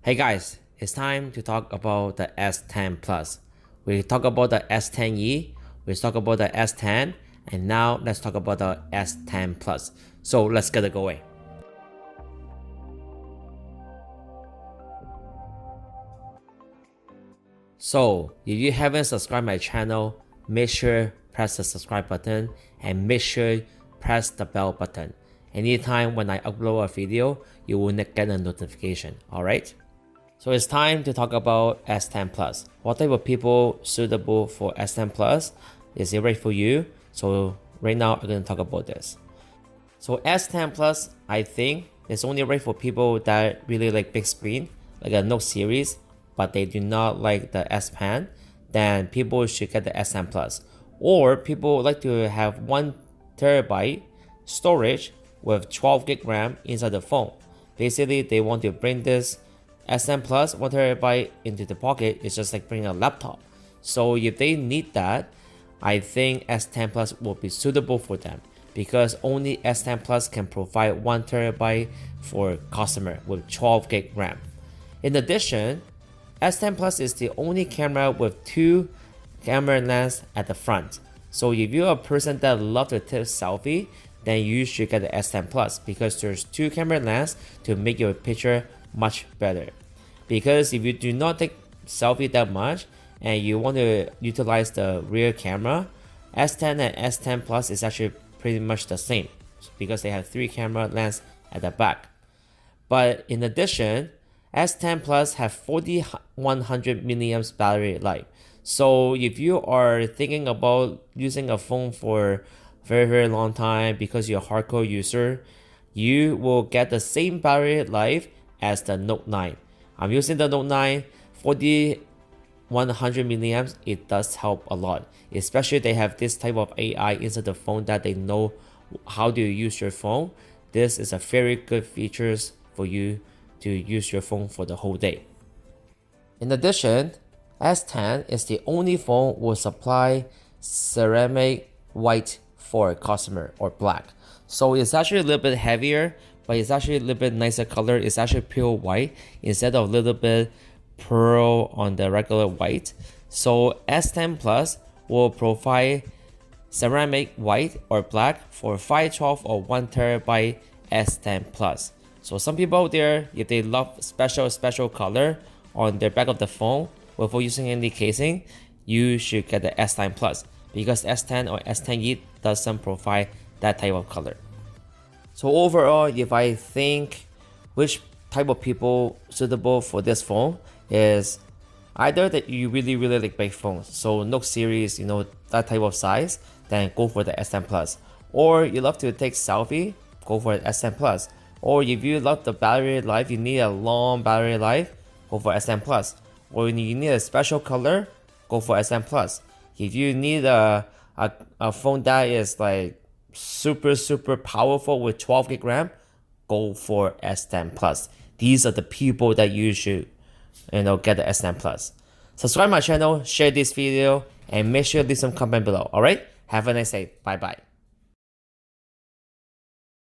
Hey guys, it's time to talk about the S10 Plus. We talk about the S10e, we talk about the S10, and now let's talk about the S10 Plus. So let's get it going. So if you haven't subscribed my channel, make sure press the subscribe button and make sure press the bell button. Anytime when I upload a video, you will get a notification, alright? So it's time to talk about S10 Plus. What type of people suitable for S10 Plus? Is it right for you? So right now I'm going to talk about this. So S10 Plus, I think is only right for people that really like big screen, like a Note series, but they do not like the S Pen. Then people should get the S10 Plus. Or people like to have 1 terabyte storage with 12 gig RAM inside the phone. Basically, they want to bring this S10 Plus 1 terabyte into the pocket. It's just like bringing a laptop. So if they need that, I think S10 Plus will be suitable for them because only S10 Plus can provide 1 terabyte for customer with 12 gig RAM. In addition, S10 Plus is the only camera with 2 camera lenses at the front. So if you're a person that loves to take selfie, then you should get the S10 Plus because there's 2 camera lenses to make your picture much better. Because if you do not take selfie that much and you want to utilize the rear camera, S10 and S10 Plus is actually pretty much the same because they have 3 camera lenses at the back. But in addition, S10 Plus have 4100 milliamps battery life. So if you are thinking about using a phone for very long time because you're a hardcore user, you will get the same battery life as the Note 9. I'm using the Note 9, 4100 milliamps. It does help a lot, especially they have this type of AI inside the phone that they know how to use your phone. This is a very good features for you to use your phone for the whole day. In addition, S10 is the only phone will supply ceramic white for customer or black. So it's actually a little bit heavier, but it's actually a little bit nicer color. It's actually pure white instead of a little bit pearl on the regular white. So S10 Plus will provide ceramic white or black for 512 or 1 terabyte S10 Plus. So some people out there, if they love special color on their back of the phone without using any casing, you should get the S10 Plus because S10 or S10e doesn't provide that type of color. So overall, if I think which type of people suitable for this phone is either that you really like big phones, so Note series, that type of size, then go for the S10 Plus. Or you love to take selfie, go for the S10 Plus. Or if you love the battery life, you need a long battery life, go for S10 Plus. Or you need a special color, go for S10 Plus. If you need a phone that is like super powerful with 12 gig RAM, go for S10 Plus. These are the people that you should get the S10 Plus. Subscribe my channel, share this video, and make sure to leave some comment below. Alright? Have a nice day. Bye bye.